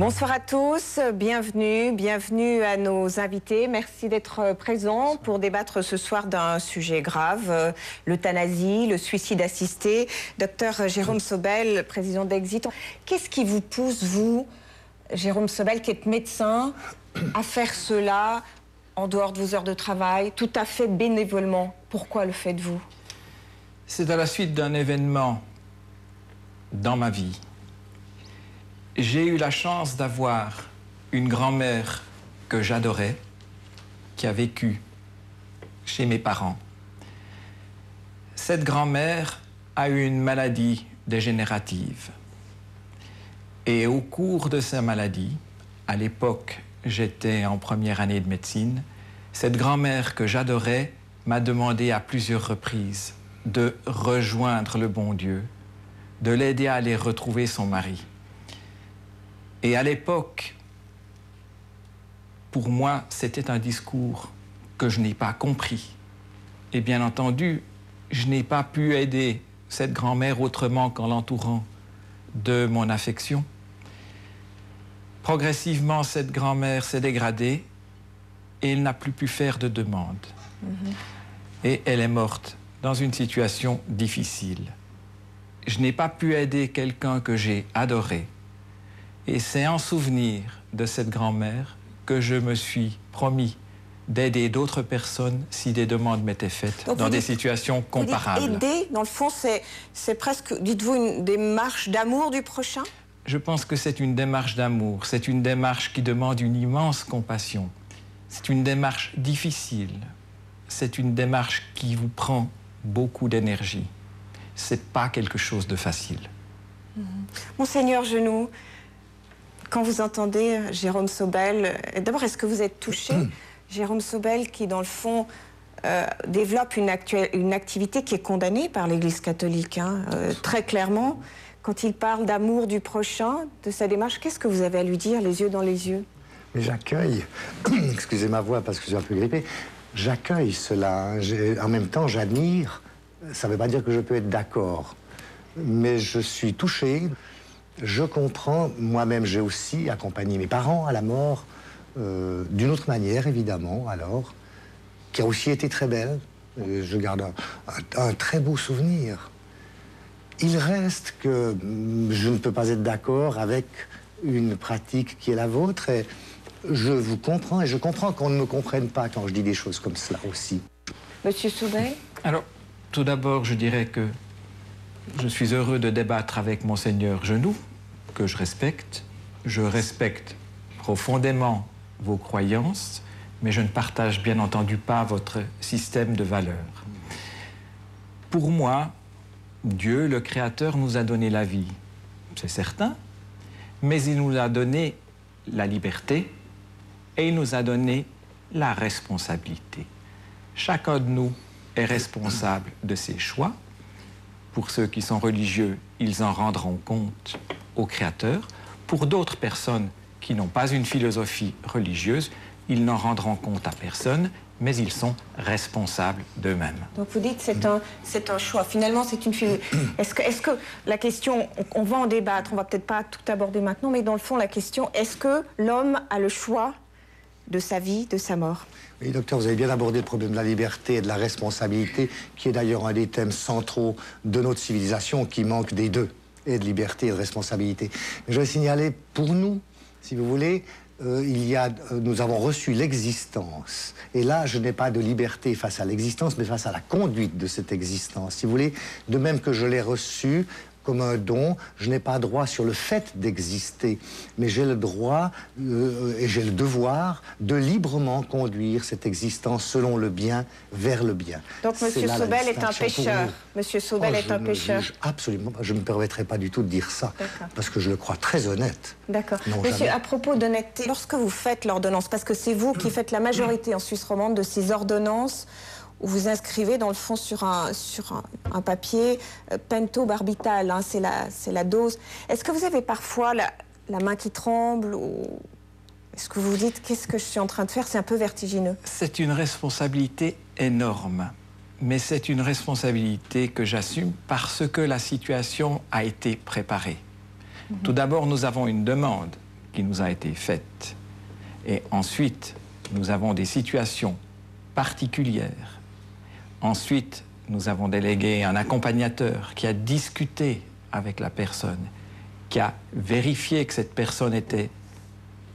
Bonsoir à tous, bienvenue à nos invités. Merci d'être présents pour débattre ce soir d'un sujet grave, l'euthanasie, le suicide assisté. Docteur Jérôme Sobel, président d'Exit, qu'est-ce qui vous pousse, vous, Jérôme Sobel, qui êtes médecin, à faire cela en dehors de vos heures de travail, tout à fait bénévolement? Pourquoi le faites-vous? C'est à la suite d'un événement dans ma vie. J'ai eu la chance d'avoir une grand-mère que j'adorais, qui a vécu chez mes parents. Cette grand-mère a eu une maladie dégénérative. Et au cours de sa maladie, à l'époque, j'étais en première année de médecine, cette grand-mère que j'adorais m'a demandé à plusieurs reprises de rejoindre le bon Dieu, de l'aider à aller retrouver son mari. Et à l'époque, pour moi, c'était un discours que je n'ai pas compris. Et bien entendu, je n'ai pas pu aider cette grand-mère autrement qu'en l'entourant de mon affection. Progressivement, cette grand-mère s'est dégradée et elle n'a plus pu faire de demande. Et elle est morte dans une situation difficile. Je n'ai pas pu aider quelqu'un que j'ai adoré. Et c'est en souvenir de cette grand-mère que je me suis promis d'aider d'autres personnes si des demandes m'étaient faites dans des situations comparables. Aider, dans le fond, c'est presque, dites-vous, une démarche d'amour du prochain? Je pense que c'est une démarche d'amour. C'est une démarche qui demande une immense compassion. C'est une démarche difficile. C'est une démarche qui vous prend beaucoup d'énergie. C'est pas quelque chose de facile. Monseigneur Genoux, quand vous entendez Jérôme Sobel, d'abord, est-ce que vous êtes touché? Jérôme Sobel qui, dans le fond, développe une activité qui est condamnée par l'Église catholique, très clairement. Quand il parle d'amour du prochain, de sa démarche, qu'est-ce que vous avez à lui dire, les yeux dans les yeux? Mais j'accueille, excusez ma voix parce que je suis un peu grippé, j'accueille cela. En même temps, j'admire. Ça ne veut pas dire que je peux être d'accord. Mais je suis touché. Je comprends, moi-même j'ai aussi accompagné mes parents à la mort, d'une autre manière évidemment alors, qui a aussi été très belle. Je garde un très beau souvenir. Il reste que je ne peux pas être d'accord avec une pratique qui est la vôtre et je vous comprends et je comprends qu'on ne me comprenne pas quand je dis des choses comme cela aussi. Monsieur Sobel? Alors, tout d'abord, je dirais que je suis heureux de débattre avec Monseigneur Genoux, que je respecte. Je respecte profondément vos croyances, mais je ne partage bien entendu pas votre système de valeurs. Pour moi, Dieu, le Créateur, nous a donné la vie, c'est certain, mais il nous a donné la liberté et il nous a donné la responsabilité. Chacun de nous est responsable de ses choix. Pour ceux qui sont religieux, ils en rendront compte au Créateur. Pour d'autres personnes qui n'ont pas une philosophie religieuse, ils n'en rendront compte à personne, mais ils sont responsables d'eux-mêmes. Donc vous dites que c'est un choix. Finalement, c'est une philosophie. Est-ce que la question, on va en débattre, on va peut-être pas tout aborder maintenant, mais dans le fond, la question, est-ce que l'homme a le choix de sa vie, de sa mort? Oui, docteur, vous avez bien abordé le problème de la liberté et de la responsabilité, qui est d'ailleurs un des thèmes centraux de notre civilisation, qui manque des deux, et de liberté et de responsabilité. Mais je vais signaler, pour nous, si vous voulez, nous avons reçu l'existence. Et là, je n'ai pas de liberté face à l'existence, mais face à la conduite de cette existence. Si vous voulez, de même que je l'ai reçue comme un don, je n'ai pas droit sur le fait d'exister, mais j'ai le droit et j'ai le devoir de librement conduire cette existence selon le bien, vers le bien. Donc M. Sobel est un pécheur. M. Sobel est un pécheur. Absolument, je ne me permettrai pas du tout de dire ça, parce que je le crois très honnête. D'accord. Monsieur, à propos d'honnêteté, lorsque vous faites l'ordonnance, parce que c'est vous qui faites la majorité en Suisse romande de ces ordonnances, où vous inscrivez dans le fond sur un papier pentobarbital, c'est la dose. Est-ce que vous avez parfois la main qui tremble ou est-ce que vous vous dites qu'est-ce que je suis en train de faire? C'est un peu vertigineux. C'est une responsabilité énorme, mais c'est une responsabilité que j'assume parce que la situation a été préparée. Tout d'abord, nous avons une demande qui nous a été faite. Et ensuite, nous avons des situations particulières. Ensuite, nous avons délégué un accompagnateur qui a discuté avec la personne, qui a vérifié que cette personne était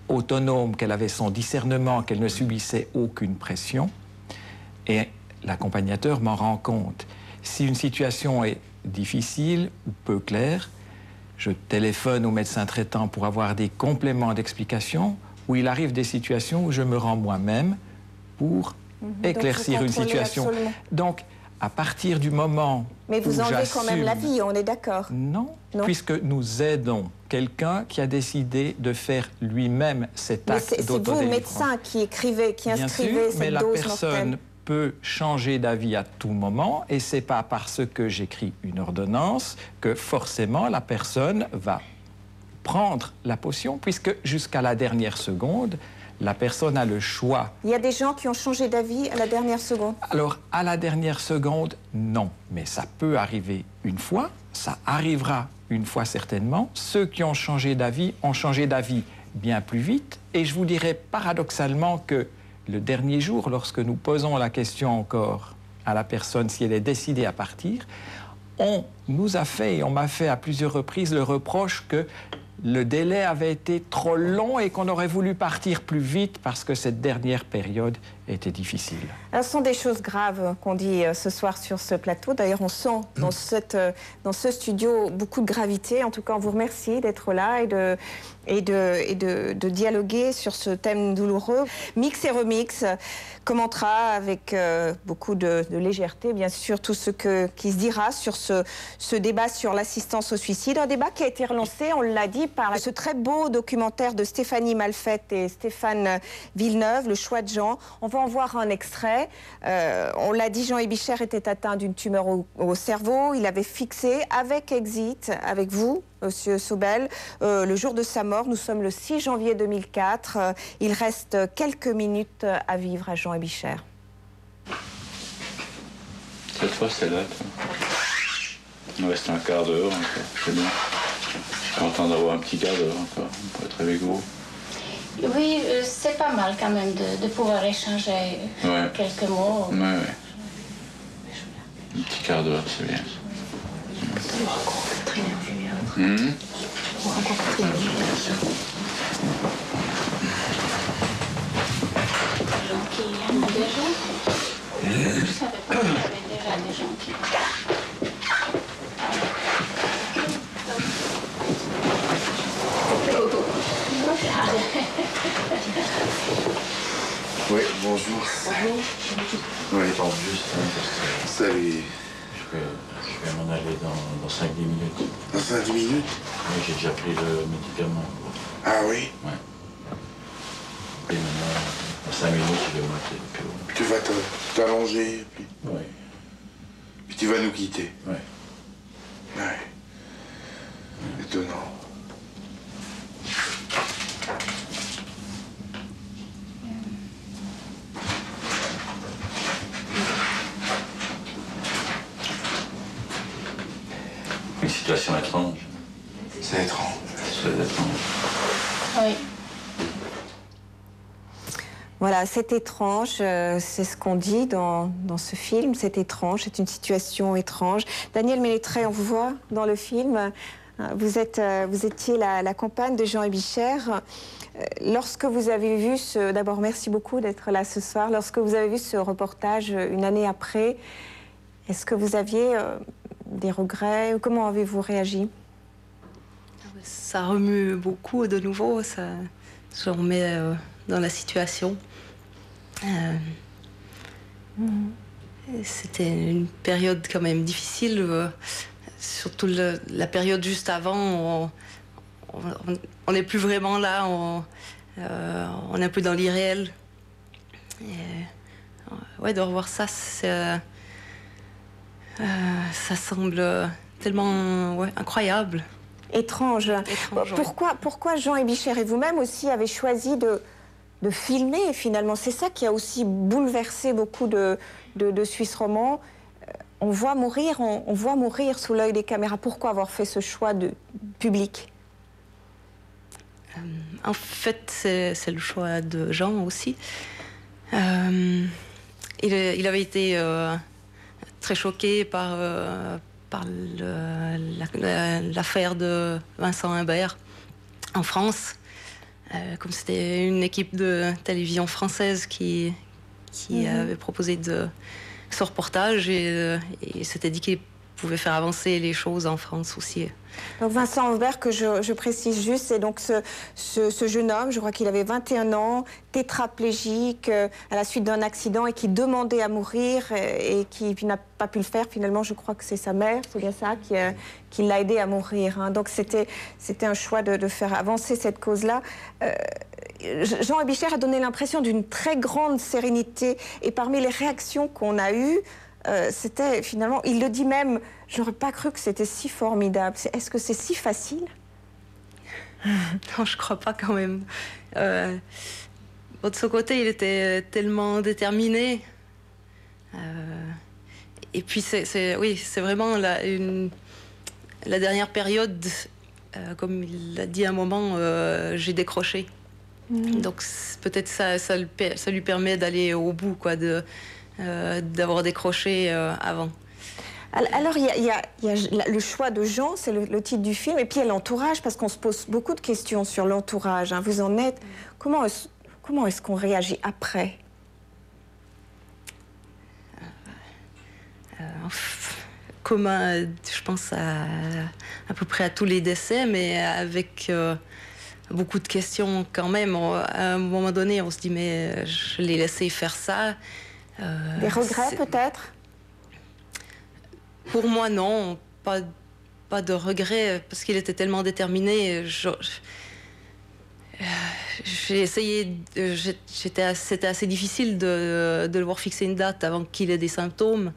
autonome, qu'elle avait son discernement, qu'elle ne subissait aucune pression. Et l'accompagnateur m'en rend compte. Si une situation est difficile ou peu claire, je téléphone au médecin traitant pour avoir des compléments d'explication, ou il arrive des situations où je me rends moi-même pour éclaircir une situation. Absolument. Donc, à partir du moment Mais vous où enlevez j'assume... quand même la vie, on est d'accord? Non, Non, puisque nous aidons quelqu'un qui a décidé de faire lui-même cet acte d'autodélivrance. C'est vous, médecin, qui écrivez, qui inscrivez cette mais la dose personne mortelle. peut changer d'avis à tout moment, et c'est pas parce que j'écris une ordonnance que forcément la personne va prendre la potion, puisque jusqu'à la dernière seconde, la personne a le choix. Il y a des gens qui ont changé d'avis à la dernière seconde? Alors, à la dernière seconde, non. Mais ça peut arriver une fois, ça arrivera une fois certainement. Ceux qui ont changé d'avis ont changé d'avis bien plus vite. Et je vous dirais paradoxalement que le dernier jour, lorsque nous posons la question encore à la personne si elle est décidée à partir, on nous a fait, et on m'a fait à plusieurs reprises le reproche que le délai avait été trop long et qu'on aurait voulu partir plus vite parce que cette dernière période était difficile. Ce sont des choses graves qu'on dit ce soir sur ce plateau. D'ailleurs, on sent dans ce studio beaucoup de gravité. En tout cas, on vous remercie d'être là et de dialoguer sur ce thème douloureux. Mix et remix commentera avec beaucoup de légèreté, bien sûr, tout ce qui se dira sur ce débat sur l'assistance au suicide. Un débat qui a été relancé, on l'a dit, par ce très beau documentaire de Stéphanie Malfette et Stéphane Villeneuve, Le choix de Jean. On va en voir un extrait. On l'a dit, Jean Ebicher était atteint d'une tumeur au cerveau. Il avait fixé avec Exit, avec vous, Monsieur Sobel, le jour de sa mort. Nous sommes le 6 janvier 2004. Il reste quelques minutes à vivre à Jean Ebicher. Cette fois, c'est là. Il nous reste un quart d'heure encore. C'est bien. Je suis content d'avoir un petit quart d'heure encore pour être avec vous. Oui, c'est pas mal quand même de pouvoir échanger quelques mots. Oui, oui. Un petit quart d'heure, c'est bien. Vous rencontrez nerveux. Vous rencontrez gens qui aiment déjà. Je savais pas qu'il y avait déjà des gens qui... Oui, bonjour. Bonjour. Oui. Attends juste, parce que Salut. je vais m'en aller dans 5-10 minutes. Dans 5-10 minutes? Oui, j'ai déjà pris le médicament. Ah oui? Ouais. Et maintenant, dans 5 minutes, je vais monter. Puis tu vas t'allonger, Oui. puis tu vas nous quitter. Oui. Ouais. Étonnant. Une situation étrange. C'est étrange. C'est étrange. Oui. Voilà, c'est étrange, c'est ce qu'on dit dans ce film, c'est étrange, c'est une situation étrange. Daniel Ménétré, on vous voit dans le film, vous étiez la compagne de Jean Ebicher. Lorsque vous avez vu d'abord merci beaucoup d'être là ce soir, lorsque vous avez vu ce reportage une année après, est-ce que vous aviez des regrets? Comment avez-vous réagi? Ça remue beaucoup de nouveau, ça se remet dans la situation. C'était une période quand même difficile, surtout la période juste avant, on n'est plus vraiment là, on est un peu dans l'irréel. Ouais, de revoir ça, ça semble tellement incroyable. Étrange. Étrange, Pourquoi Jean Ebicher et vous-même aussi avez choisi de filmer finalement? C'est ça qui a aussi bouleversé beaucoup de Suisse romand. On voit mourir sous l'œil des caméras. Pourquoi avoir fait ce choix de public? En fait, c'est le choix de Jean aussi. Il avait été très choqué par l'affaire de Vincent Imbert en France. Comme c'était une équipe de télévision française qui avait proposé ce reportage et s'était dit qu'il pouvait faire avancer les choses en France aussi. Donc Vincent Imbert, que je précise juste, c'est donc ce jeune homme, je crois qu'il avait 21 ans, tétraplégique à la suite d'un accident et qui demandait à mourir et qui n'a pas pu le faire. Finalement, je crois que c'est sa mère, c'est bien ça, qui l'a aidé à mourir. Hein. Donc c'était un choix de faire avancer cette cause-là. Jean Abicher a donné l'impression d'une très grande sérénité et parmi les réactions qu'on a eues, c'était finalement, il le dit même, j'aurais pas cru que c'était si formidable. Est-ce que c'est si facile? Non, je crois pas quand même. De son côté, il était tellement déterminé. Et puis, oui, c'est vraiment la dernière période, comme il l'a dit à un moment, j'ai décroché. Donc peut-être ça lui permet d'aller au bout, quoi, d'avoir décroché avant. Alors, il y a le choix de Jean, c'est le titre du film, et puis il y a l'entourage, parce qu'on se pose beaucoup de questions sur l'entourage. Hein. Vous en êtes... Comment est-ce qu'on réagit après? Je pense à peu près à tous les décès, mais avec beaucoup de questions quand même. À un moment donné, on se dit, mais je l'ai laissé faire ça. Des regrets peut-être? Pour moi, non. Pas de regrets, parce qu'il était tellement déterminé. J'ai essayé... C'était assez difficile de le voir fixer une date avant qu'il ait des symptômes.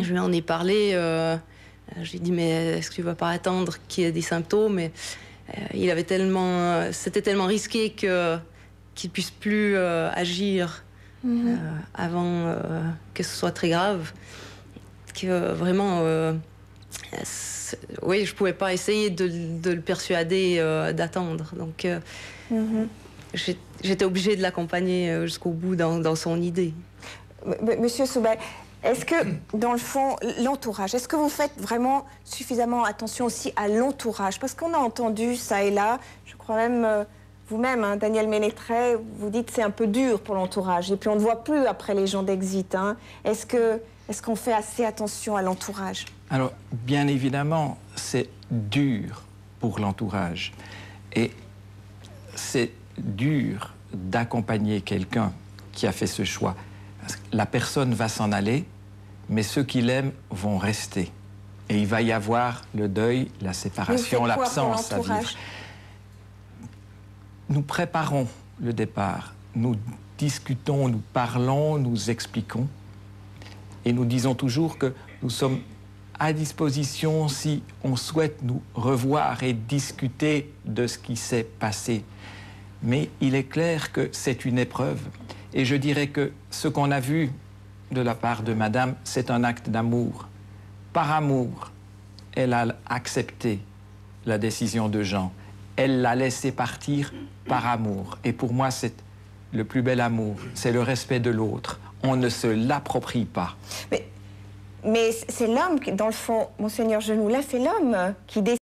Je lui en ai parlé. Je lui ai dit, mais est-ce que tu ne vas pas attendre qu'il ait des symptômes? Et, c'était tellement risqué qu'il ne puisse plus agir avant que ce soit très grave. Que vraiment, oui, je ne pouvais pas essayer de le persuader d'attendre. Donc, j'étais obligée de l'accompagner jusqu'au bout dans son idée. Monsieur Soubel, est-ce que, dans le fond, l'entourage, est-ce que vous faites vraiment suffisamment attention aussi à l'entourage? Parce qu'on a entendu ça et là, je crois même, vous-même, hein, Daniel Ménétret, vous dites que c'est un peu dur pour l'entourage. Et puis on ne voit plus après les gens d'Exit. Hein. Est-ce qu'on fait assez attention à l'entourage? Alors, bien évidemment, c'est dur pour l'entourage. Et c'est dur d'accompagner quelqu'un qui a fait ce choix. Parce que la personne va s'en aller, mais ceux qui l'aiment vont rester. Et il va y avoir le deuil, la séparation, l'absence à vivre. Nous préparons le départ. Nous discutons, nous parlons, nous expliquons. Et nous disons toujours que nous sommes à disposition si on souhaite nous revoir et discuter de ce qui s'est passé. Mais il est clair que c'est une épreuve. Et je dirais que ce qu'on a vu de la part de Madame, c'est un acte d'amour. Par amour, elle a accepté la décision de Jean. Elle l'a laissé partir par amour. Et pour moi, c'est le plus bel amour. C'est le respect de l'autre. On ne se l'approprie pas. Mais c'est l'homme, dans le fond, Monseigneur Genoux, là, c'est l'homme qui décide.